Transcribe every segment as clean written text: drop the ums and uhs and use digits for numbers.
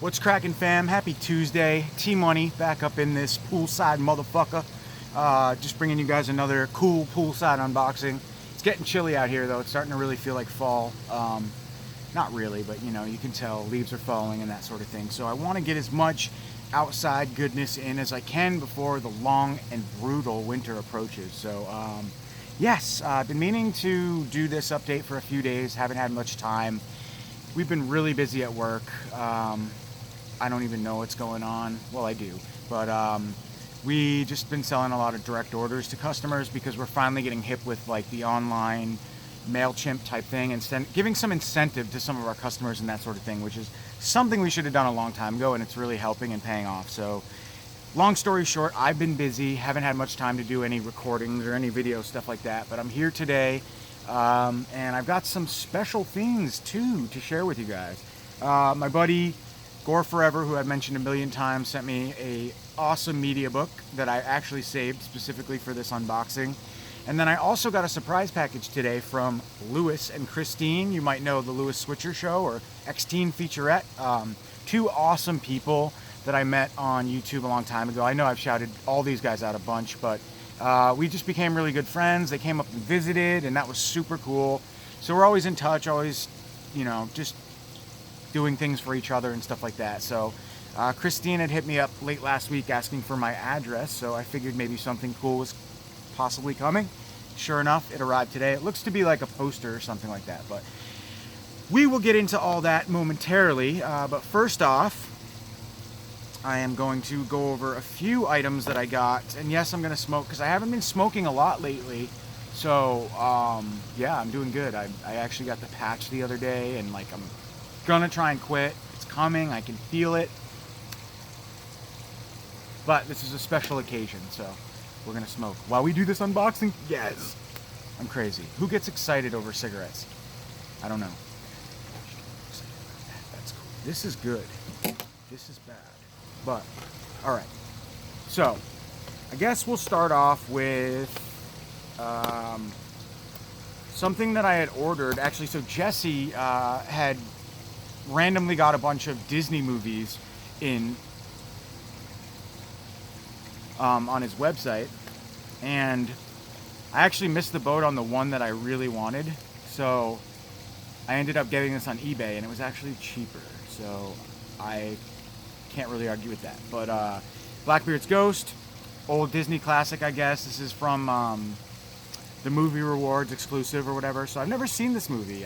What's cracking, fam? Happy Tuesday. T-Money back up in this poolside motherfucker. Just bringing you guys another cool poolside unboxing. It's getting chilly out here though. It's starting to really feel like fall. Not really, but you know, you can tell leaves are falling and that sort of thing. So I want to get as much outside goodness in as I can before the long and brutal winter approaches. So yes, I've been meaning to do this update for a few days. Haven't had much time. We've been really busy at work. I don't even know what's going on. Well, I do, but we just been selling a lot of direct orders to customers because we're finally getting hip with like the online MailChimp type thing and giving some incentive to some of our customers and that sort of thing, which is something we should have done a long time ago, and it's really helping and paying off. So long story short, I've been busy, haven't had much time to do any recordings or any video stuff like that, but I'm here today, and I've got some special things too to share with you guys. My buddy Gore Forever, who I've mentioned a million times, sent me a awesome media book that I actually saved specifically for this unboxing. And then I also got a surprise package today from Lewis and Christine. You might know the Lewis Switcher Show or X-Teen Featurette. Two awesome people that I met on YouTube a long time ago. I know I've shouted all these guys out a bunch, but we just became really good friends. They came up and visited, and that was super cool. So we're always in touch, always, you know, just doing things for each other and stuff like that. So Christine had hit me up late last week asking for my address, so I figured maybe something cool was possibly coming. Sure enough, it arrived today. It looks to be like a poster or something like that, but we will get into all that momentarily. But first off, I am going to go over a few items that I got. And yes, I'm going to smoke because I haven't been smoking a lot lately. So yeah, I'm doing good. I actually got the patch the other day, and like I'm gonna try and quit. It's coming. I can feel it. But this is a special occasion, so we're gonna smoke while we do this unboxing. Yes, I'm crazy. Who gets excited over cigarettes? I don't know. That's cool. This is good. This is bad. But all right. So I guess we'll start off with something that I had ordered. Actually, so Jesse had randomly got a bunch of Disney movies in on his website, and I actually missed the boat on the one that I really wanted, so I ended up getting this on eBay, and it was actually cheaper, so I can't really argue with that. But Blackbeard's Ghost, old Disney classic, I guess. This is from the Movie Rewards exclusive or whatever, so I've never seen this movie.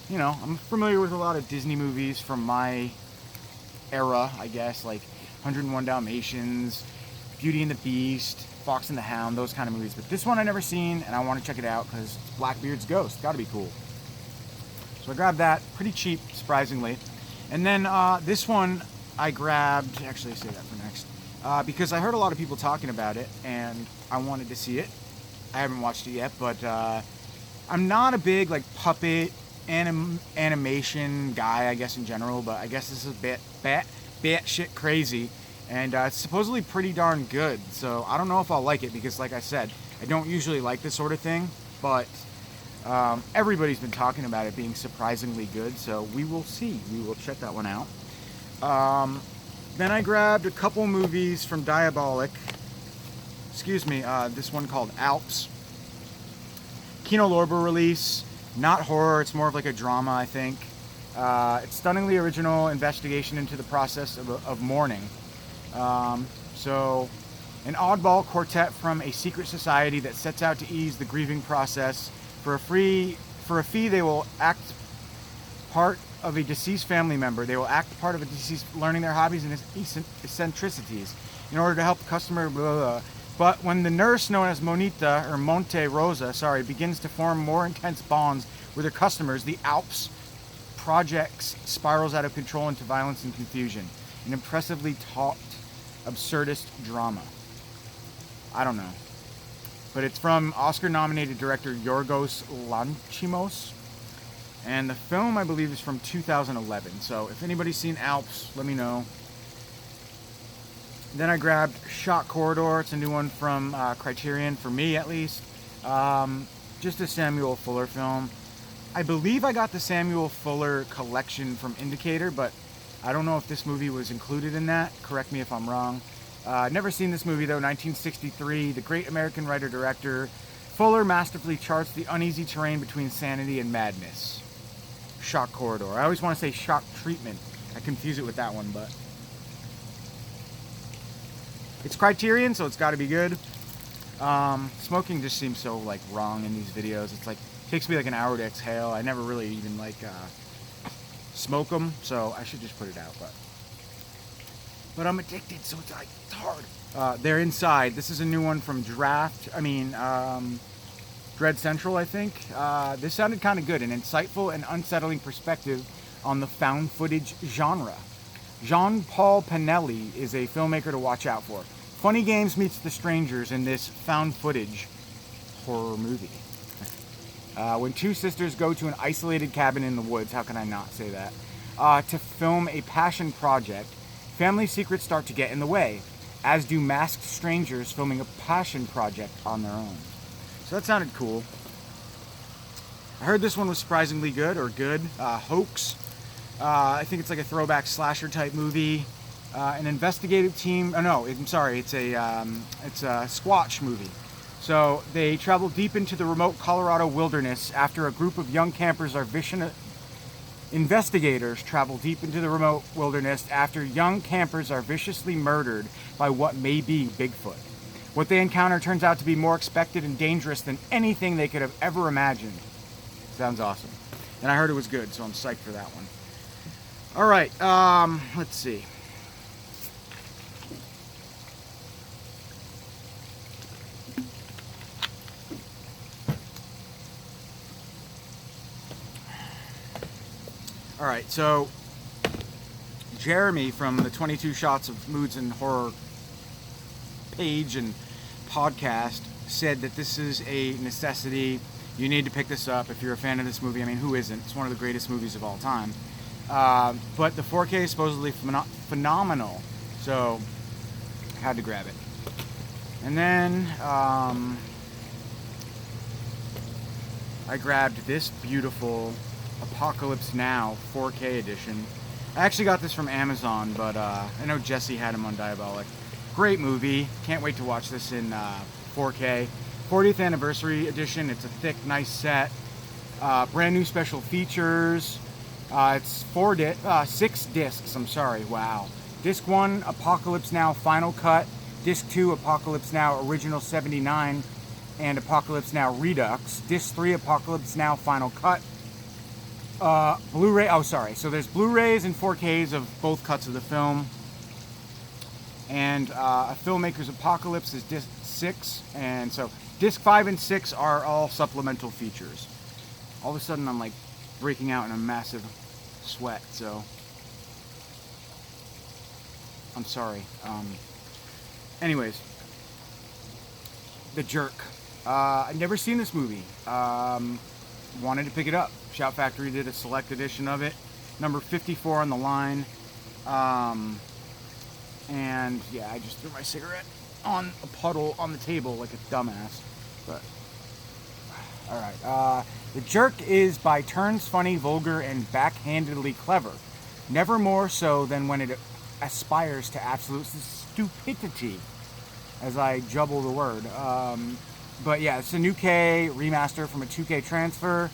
You know, I'm familiar with a lot of Disney movies from my era, I guess, like 101 Dalmatians, Beauty and the Beast, Fox and the Hound, those kind of movies. But this one I never seen, and I want to check it out because it's Blackbeard's Ghost. Gotta be cool. So I grabbed that, pretty cheap, surprisingly. And then this one I grabbed, actually I say that for next, because I heard a lot of people talking about it, and I wanted to see it. I haven't watched it yet, but I'm not a big like puppet animation guy, I guess, in general, but I guess this is a bit shit crazy, and it's supposedly pretty darn good. So I don't know if I'll like it because, like I said, I don't usually like this sort of thing, but everybody's been talking about it being surprisingly good, so we will see. We will check that one out. Then I grabbed a couple movies from Diabolic. Excuse me, this one called Alps. Kino Lorber release. Not horror, it's more of like a drama, I think. It's stunningly original investigation into the process of mourning. So, an oddball quartet from a secret society that sets out to ease the grieving process. For a fee, they will act part of a deceased family member. They will act part of a deceased, learning their hobbies and eccentricities in order to help the customer. Blah, blah, blah. But when the nurse known as Monita, or Monte Rosa, begins to form more intense bonds with her customers, the Alps projects spirals out of control into violence and confusion. An impressively taut, absurdist drama. I don't know. But it's from Oscar-nominated director Yorgos Lanthimos. And the film, I believe, is from 2011. So if anybody's seen Alps, let me know. Then I grabbed Shot Corridor. It's a new one from Criterion, for me at least. Just a Samuel Fuller film. I believe I got the Samuel Fuller collection from Indicator, but I don't know if this movie was included in that. Correct me if I'm wrong. Never seen this movie though. 1963. The great American writer-director Fuller masterfully charts the uneasy terrain between sanity and madness. Shock corridor. I always want to say shock treatment. I confuse it with that one, but it's Criterion, so it's got to be good. Smoking just seems so like wrong in these videos. It's like takes me like an hour to exhale. I never really even like smoke them, so I should just put it out. But I'm addicted, so it's like it's hard. They're inside. This is a new one from Dread Central, I think. This sounded kind of good. An insightful and unsettling perspective on the found footage genre. Jean-Paul Pinelli is a filmmaker to watch out for. Funny Games meets The Strangers in this found footage horror movie. When two sisters go to an isolated cabin in the woods, how can I not say that, to film a passion project, family secrets start to get in the way, as do masked strangers filming a passion project on their own. So that sounded cool. I heard this one was surprisingly good, or good. Hoax. I think it's like a throwback slasher type movie. An investigative team. Oh no, I'm sorry. It's a Squatch movie. So they travel deep into the remote Colorado wilderness after a group of young campers are Investigators travel deep into the remote wilderness after young campers are viciously murdered by what may be Bigfoot. What they encounter turns out to be more expected and dangerous than anything they could have ever imagined. Sounds awesome. And I heard it was good, so I'm psyched for that one. All right, let's see. All right, so Jeremy from the 22 Shots of Moods and Horror page and podcast said that this is a necessity. You need to pick this up if you're a fan of this movie. I mean, who isn't? It's one of the greatest movies of all time. But the 4K is supposedly phenomenal, so I had to grab it. And then I grabbed this beautiful Apocalypse Now 4K edition. I actually got this from Amazon, but I know Jesse had them on Diabolic. Great movie. Can't wait to watch this in 4K. 40th anniversary edition. It's a thick, nice set. Brand new special features. It's 6 discs. I'm sorry. Wow. Disc 1, Apocalypse Now Final Cut. Disc 2, Apocalypse Now Original 79 and Apocalypse Now Redux. Disc 3, Apocalypse Now Final Cut. Blu-ray. Oh, sorry. So there's Blu-rays and 4Ks of both cuts of the film. And A Filmmaker's Apocalypse is disc 6. And so disc 5 and 6 are all supplemental features. All of a sudden I'm like breaking out in a massive sweat, so I'm sorry. Anyways, The Jerk. I've never seen this movie. Wanted to pick it up. Shout Factory did a select edition of it. Number 54 on the line. And yeah, I just threw my cigarette on a puddle on the table like a dumbass. But alright. The Jerk is by turns funny, vulgar, and backhandedly clever. Never more so than when it aspires to absolute stupidity, as I jubble the word. But yeah, it's a new K remaster from a 2K transfer.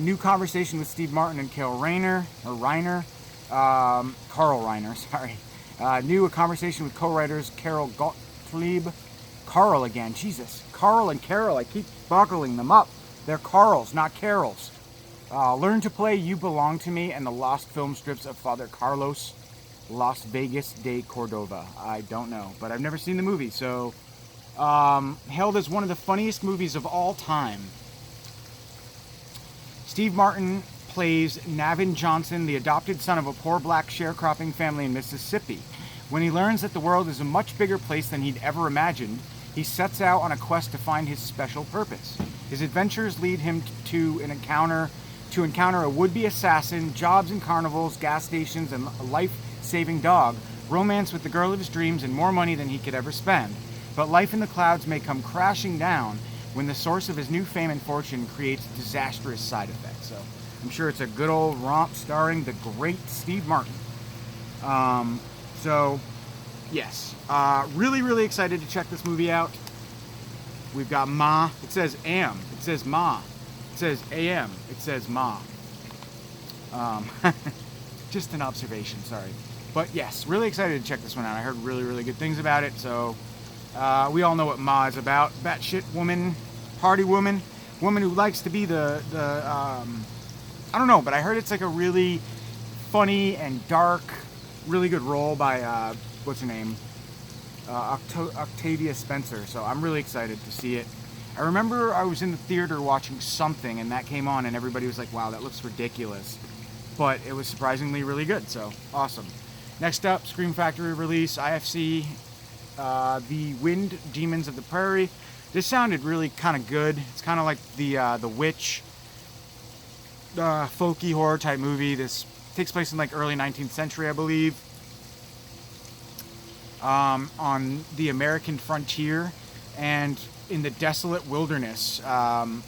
New conversation with Steve Martin and Carl Reiner. Sorry. New conversation with co-writers Carol Gottlieb. Carl again, Jesus. Carl and Carol, I keep buckling them up. They're Carls, not Carols. Learn to play You Belong to Me and the lost film strips of Father Carlos Las Vegas de Cordova. I don't know, but I've never seen the movie, so hailed as one of the funniest movies of all time. Steve Martin plays Navin Johnson, the adopted son of a poor black sharecropping family in Mississippi. When he learns that the world is a much bigger place than he'd ever imagined, he sets out on a quest to find his special purpose. His adventures lead him to encounter a would-be assassin, jobs in carnivals, gas stations, and a life-saving dog, romance with the girl of his dreams, and more money than he could ever spend. But life in the clouds may come crashing down when the source of his new fame and fortune creates disastrous side effects. So I'm sure it's a good old romp starring the great Steve Martin. So, yes. Really, really excited to check this movie out. We've got Ma. It says am. It says Ma. It says am. It says Ma. Just an observation, sorry. But yes, really excited to check this one out. I heard really, really good things about it. So, we all know what Ma is about. Batshit woman, party woman who likes to be the I don't know, but I heard it's like a really funny and dark, really good role by, what's her name? Octavia Spencer. So I'm really excited to see it. I remember I was in the theater watching something and that came on and everybody was like, wow, that looks ridiculous. But it was surprisingly really good, so awesome. Next up, Scream Factory release, IFC, The Wind Demons of the Prairie. This sounded really kind of good. It's kind of like the Witch, folky horror type movie. This takes place in like early 19th century, I believe. On the American frontier and in the desolate wilderness,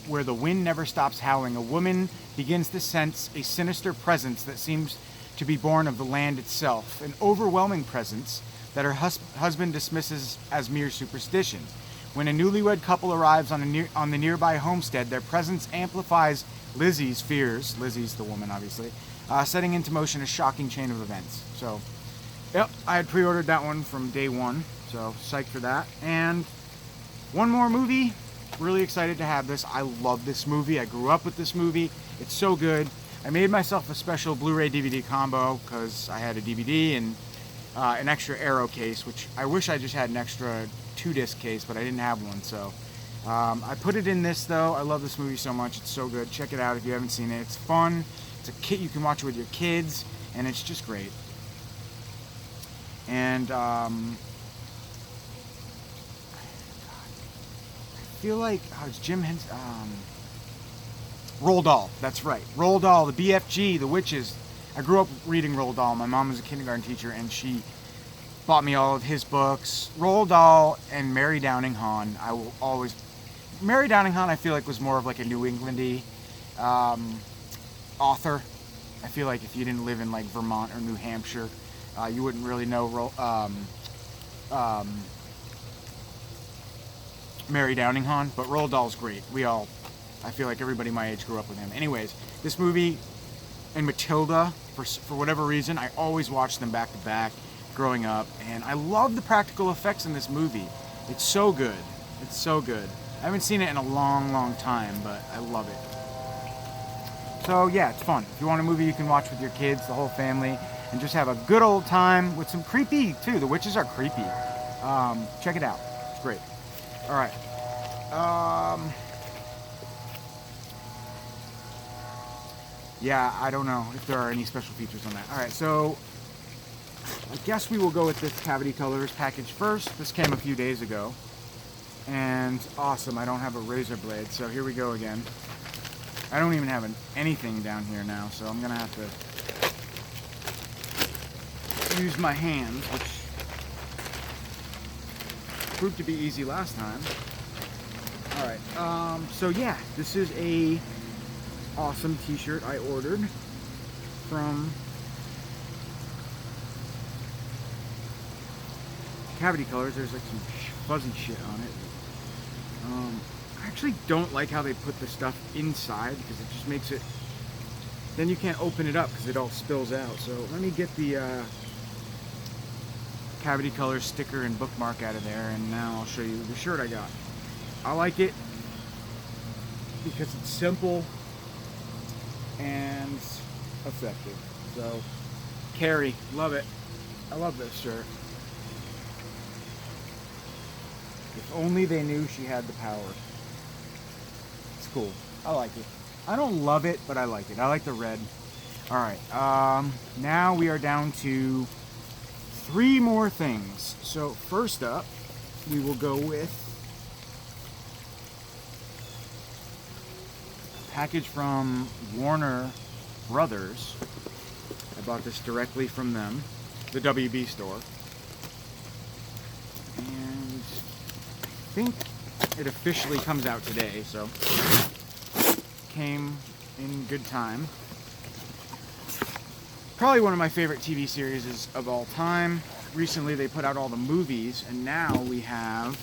where the wind never stops howling, a woman begins to sense a sinister presence that seems to be born of the land itself, an overwhelming presence that her husband dismisses as mere superstition. When a newlywed couple arrives on the nearby homestead, their presence amplifies Lizzie's fears. Lizzie's the woman, obviously, setting into motion a shocking chain of events. So, yep, I had pre-ordered that one from day one, so psyched for that. And one more movie, really excited to have this. I love this movie. I grew up with this movie. It's so good. I made myself a special Blu-ray DVD combo because I had a DVD and an extra Arrow case, which I wish I just had an extra 2-disc case, but I didn't have one. So I put it in this, though. I love this movie so much. It's so good. Check it out if you haven't seen it. It's fun. It's a kit you can watch it with your kids, and it's just great. And I feel like it's Jim Henson. Roald Dahl, that's right. Roald Dahl, the BFG, the Witches. I grew up reading Roald Dahl. My mom was a kindergarten teacher, and she bought me all of his books. Roald Dahl and Mary Downing Hahn. I will always. Mary Downing Hahn, I feel like, was more of like a New Englandy author. I feel like if you didn't live in like Vermont or New Hampshire, you wouldn't really know Mary Downing Hahn. But Roald Dahl's great. I feel like everybody my age grew up with him. Anyways, this movie and Matilda, for whatever reason, I always watched them back to back growing up, and I love the practical effects in this movie. It's so good. It's so good. I haven't seen it in a long, long time, but I love it. So yeah, it's fun. If you want a movie you can watch with your kids, the whole family, and just have a good old time with some creepy, too. The witches are creepy. Check it out. It's great. All right. Yeah, I don't know if there are any special features on that. All right, so I guess we will go with this Cavity Colors package first. This came a few days ago. And awesome, I don't have a razor blade, so here we go again. I don't even have anything down here now, so I'm going to have to use my hands, which proved to be easy last time. All right, so yeah, this is a awesome t-shirt I ordered from Cavity Colors. There's like some fuzzy shit on it. I actually don't like how they put the stuff inside because it just makes it, then you can't open it up because it all spills out. So let me get the Cavity Colors sticker and bookmark out of there, and now I'll show you the shirt I got. I like it because it's simple and effective. So, Carrie, love it. I love this shirt. If only they knew she had the power. It's cool. I like it. I don't love it, but I like it. I like the red. Alright, now we are down to 3 more things. So, first up, we will go with package from Warner Brothers. I bought this directly from them, the WB store. And I think it officially comes out today, so came in good time. Probably one of my favorite TV series of all time. Recently they put out all the movies, and now we have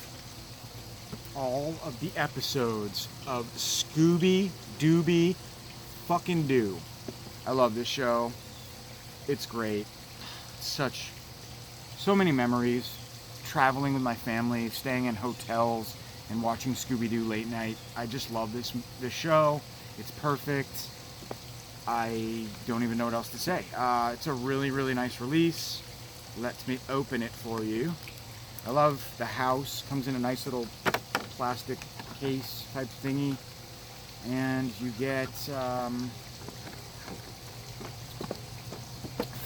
all of the episodes of Scooby-Dooby fucking Doo. I love this show. It's great. So many memories. Traveling with my family, staying in hotels, and watching Scooby-Doo late night. I just love this show. It's perfect. I don't even know what else to say. It's a really, really nice release. Let me open it for you. I love the house. Comes in a nice little plastic case type thingy. And you get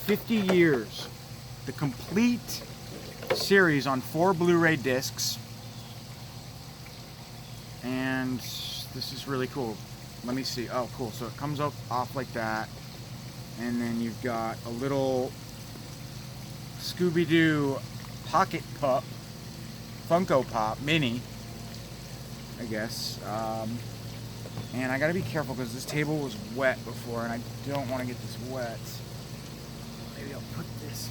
50 years. The complete series on 4 Blu-ray discs. And this is really cool. Let me see. Oh, cool. So it comes up off like that. And then you've got a little Scooby-Doo Pocket Pup, Funko Pop, mini, I guess. And I gotta be careful because this table was wet before and I don't want to get this wet. Maybe I'll put this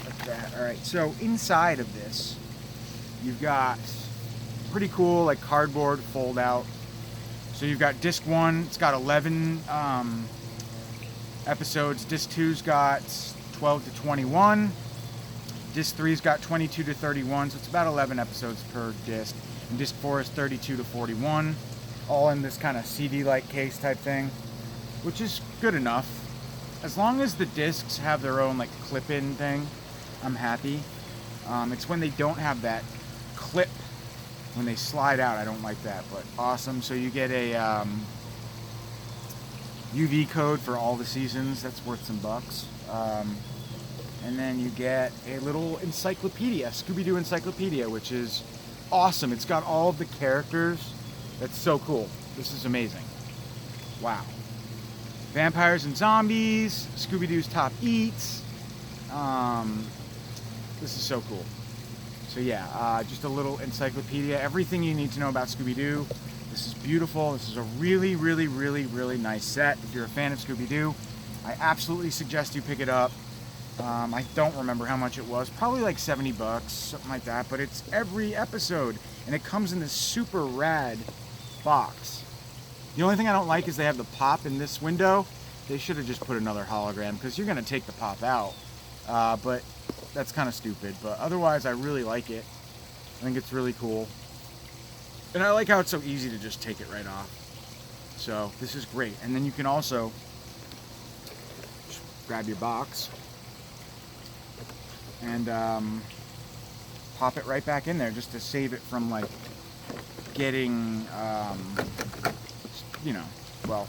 like that. Alright, so inside of this, you've got pretty cool like cardboard fold out. So you've got disc 1, it's got 11 episodes. Disc 2's got 12 to 21. Disc 3's got 22 to 31, so it's about 11 episodes per disc. And disc 4 is 32 to 41, all in this kind of CD-like case type thing, which is good enough. As long as the discs have their own like clip-in thing, I'm happy. It's when they don't have that clip, when they slide out, I don't like that, but awesome. So you get a UV code for all the seasons. That's worth some bucks. And then you get a little encyclopedia, Scooby-Doo encyclopedia, which is awesome. It's got all of the characters. That's so cool. This is amazing. Wow. Vampires and zombies, Scooby-Doo's top eats. This is so cool. So yeah, just a little encyclopedia. Everything you need to know about Scooby-Doo. This is beautiful. This is a really, really, really, really nice set. If you're a fan of Scooby-Doo, I absolutely suggest you pick it up. I don't remember how much it was. Probably like 70 bucks, something like that. But it's every episode, and it comes in this super rad box. The only thing I don't like is they have the pop in this window. They should have just put another hologram, because you're going to take the pop out. But that's kind of stupid. But otherwise, I really like it. I think it's really cool. And I like how it's so easy to just take it right off. So this is great. And then you can also just grab your box and pop it right back in there just to save it from like getting, you know, well,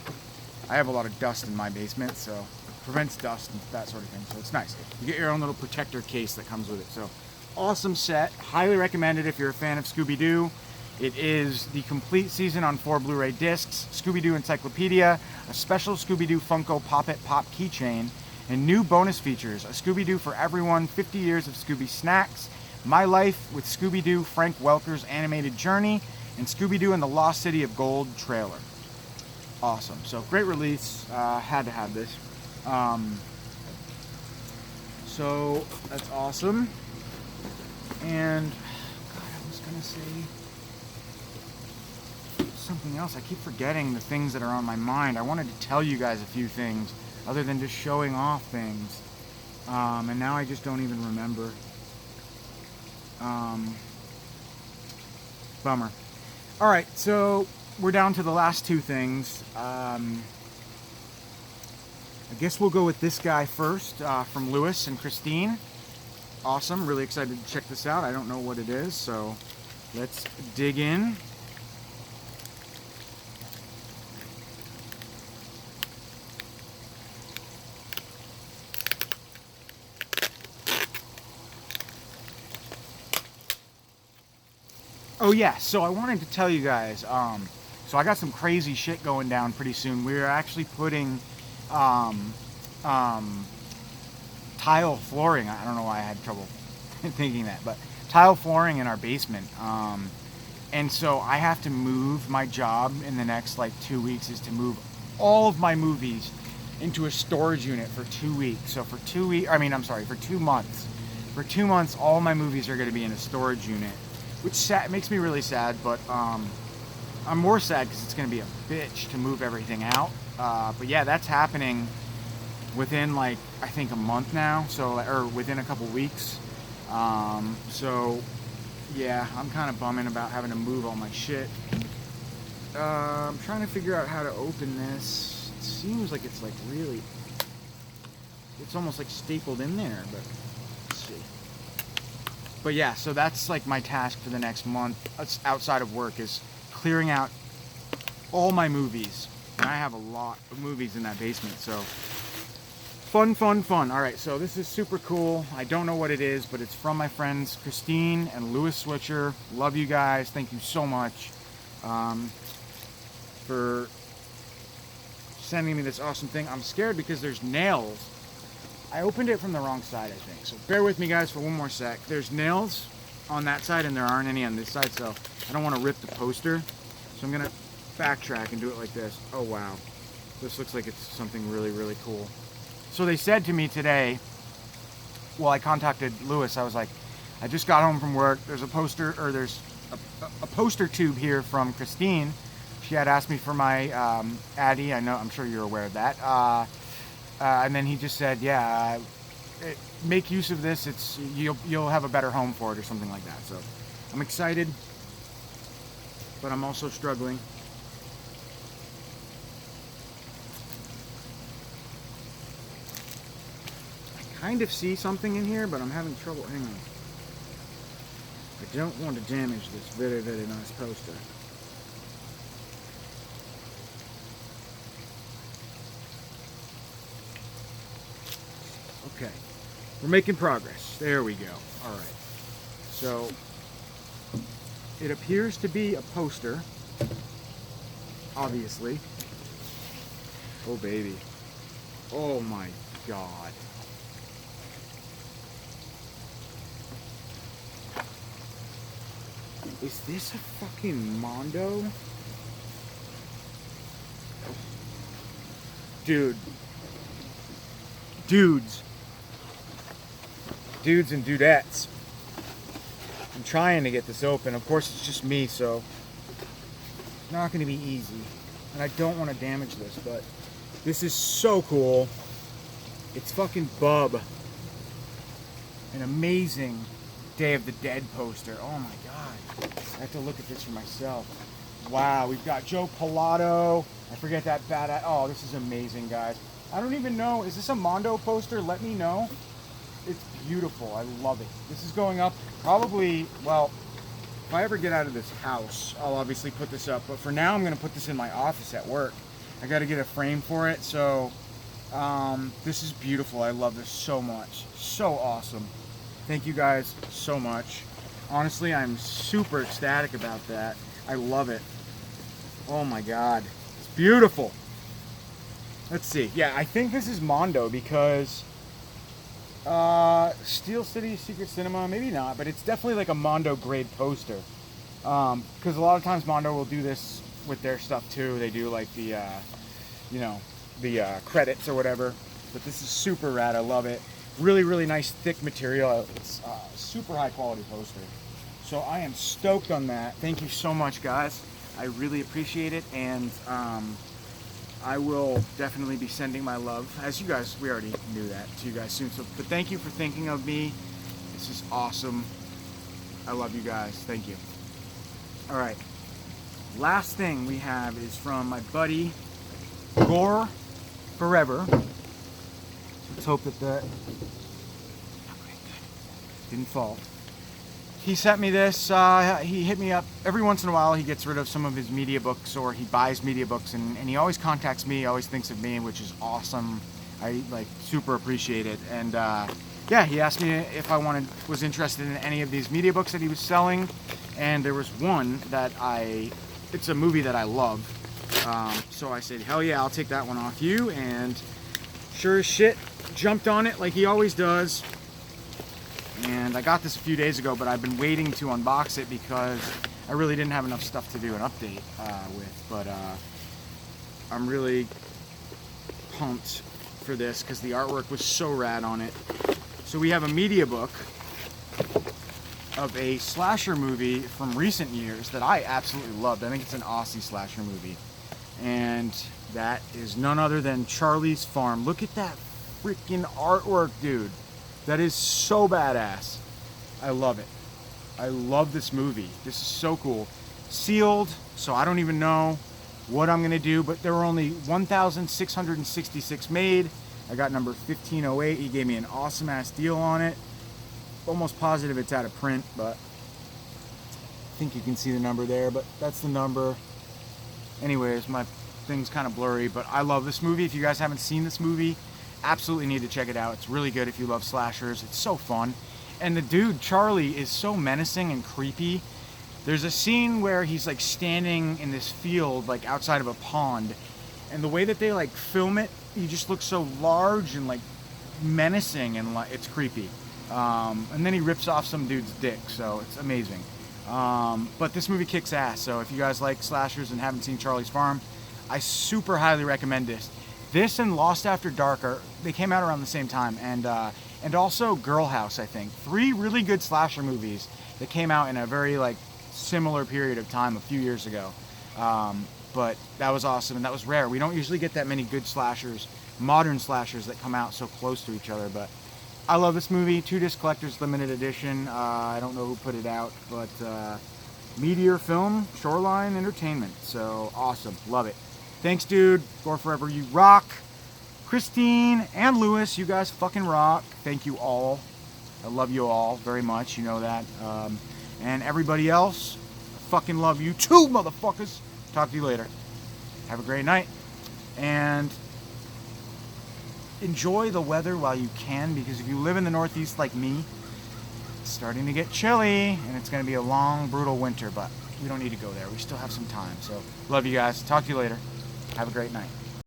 I have a lot of dust in my basement, so it prevents dust and that sort of thing. So it's nice. You get your own little protector case that comes with it. So awesome set. Highly recommended if you're a fan of Scooby-Doo. It is the complete season on 4 Blu-ray discs, Scooby-Doo Encyclopedia, a special Scooby-Doo Funko Pop-It Pop keychain, and new bonus features, a Scooby-Doo for everyone, 50 years of Scooby snacks, My Life with Scooby-Doo, Frank Welker's animated journey, and Scooby-Doo and the Lost City of Gold trailer. Awesome. So great release. Had to have this. So that's awesome. And God, I was gonna say something else. I keep forgetting the things that are on my mind. I wanted to tell you guys a few things other than just showing off things. And now I just don't even remember. Bummer. Alright, so we're down to the last two things. I guess we'll go with this guy first, from Lewis and Christine. Awesome, really excited to check this out. I don't know what it is, so let's dig in. Oh yeah, so I wanted to tell you guys, so I got some crazy shit going down pretty soon. We're actually putting tile flooring, I don't know why I had trouble thinking that, but tile flooring in our basement. And so I have to move. My job in the next like 2 weeks is to move all of my movies into a storage unit for 2 weeks. So for 2 weeks, I mean, I'm sorry, for 2 months. For 2 months, all my movies are going to be in a storage unit, which makes me really sad, but I'm more sad because it's going to be a bitch to move everything out. But yeah, that's happening within like, I think a month now, so, or within a couple weeks. So yeah, I'm kind of bumming about having to move all my shit. I'm trying to figure out how to open this. It seems like it's like really, it's almost like stapled in there, but let's see. But yeah, so that's like my task for the next month outside of work, is clearing out all my movies. And I have a lot of movies in that basement, so fun, fun, fun. All right, so this is super cool. I don't know what it is, but it's from my friends Christine and Louis Switcher. Love you guys. Thank you so much for sending me this awesome thing. I'm scared because there's nails. I opened it from the wrong side, I think. So bear with me, guys, for one more sec. There's nails on that side, and there aren't any on this side, so I don't want to rip the poster. So I'm going to backtrack and do it like this. Oh, wow. This looks like it's something really, really cool. So they said to me today, well, I contacted Louis. I was like, I just got home from work. There's a poster, or there's a poster tube here from Christine. She had asked me for my Addy. I'm sure you're aware of that. And then he just said, yeah, make use of this. You'll have a better home for it, or something like that. So I'm excited, but I'm also struggling. Kind of see something in here, but I'm having trouble. Hang on. I don't want to damage this very, very nice poster. Okay. We're making progress. There we go. All right. So it appears to be a poster, obviously. Oh, baby. Oh, my God. Is this a fucking Mondo? Dude. Dudes and dudettes. I'm trying to get this open. Of course, it's just me, so it's not going to be easy. And I don't want to damage this, but this is so cool. It's fucking Bub. An amazing Day of the Dead poster. Oh my God. I have to look at this for myself. Wow, we've got Joe Pilato. I forget that badass. Oh, this is amazing, guys. I don't even know. Is this a Mondo poster? Let me know. It's beautiful. I love it. This is going up probably, well, if I ever get out of this house, I'll obviously put this up. But for now, I'm going to put this in my office at work. I got to get a frame for it. So this is beautiful. I love this so much. So awesome. Thank you guys so much. Honestly, I'm super ecstatic about that. I love it. Oh my God. It's beautiful. Let's see. Yeah, I think this is Mondo because Steel City Secret Cinema, maybe not, but it's definitely like a Mondo grade poster. Because a lot of times Mondo will do this with their stuff too. They do like the, the credits or whatever. But this is super rad. I love it. Really, really nice thick material. It's super high quality poster. So I am stoked on that. Thank you so much, guys. I really appreciate it, and I will definitely be sending my love, as you guys, we already knew that, to you guys soon. So, but thank you for thinking of me. This is awesome. I love you guys. Thank you. All right. Last thing we have is from my buddy Gore Forever. Let's hope that that didn't fall. He sent me this. He hit me up every once in a while. He gets rid of some of his media books, or he buys media books, and he always contacts me, always thinks of me, which is awesome. I like super appreciate it. And yeah, he asked me if I was interested in any of these media books that he was selling, and there was one that it's a movie that I love. So I said, hell yeah, I'll take that one off you. And sure as shit, jumped on it like he always does. And I got this a few days ago, but I've been waiting to unbox it because I really didn't have enough stuff to do an update with. But I'm really pumped for this because the artwork was so rad on it. So we have a media book of a slasher movie from recent years that I absolutely loved. I think it's an Aussie slasher movie. And that is none other than Charlie's Farm. Look at that freaking artwork, dude. That is so badass. I love it. I love this movie. This is so cool. Sealed, so I don't even know what I'm gonna do, but there were only 1,666 made. I got number 1508. He gave me an awesome ass deal on it. Almost positive it's out of print, but I think you can see the number there, but that's the number. Anyways, my thing's kind of blurry, but I love this movie. If you guys haven't seen this movie, absolutely need to check it out. It's really good if you love slashers. It's so fun. And the dude, Charlie, is so menacing and creepy. There's a scene where he's like standing in this field, like outside of a pond, and the way that they like film it, he just looks so large and like menacing, and like it's creepy. And then he rips off some dude's dick, so it's amazing. But this movie kicks ass, so if you guys like slashers and haven't seen Charlie's Farm, I super highly recommend this. This and Lost After Dark they came out around the same time, and also Girl House, I think. 3 really good slasher movies that came out in a very like similar period of time a few years ago. But that was awesome, and that was rare. We don't usually get that many good slashers, modern slashers, that come out so close to each other, but I love this movie. 2-disc collector's limited edition. I don't know who put it out, but Meteor Film, Shoreline Entertainment. So awesome. Love it. Thanks, dude. Gore Forever, you rock. Christine and Lewis, you guys fucking rock. Thank you all. I love you all very much. You know that. And everybody else, I fucking love you too, motherfuckers. Talk to you later. Have a great night. And enjoy the weather while you can, because if you live in the Northeast like me, it's starting to get chilly, and it's going to be a long, brutal winter, but we don't need to go there. We still have some time. So, love you guys. Talk to you later. Have a great night.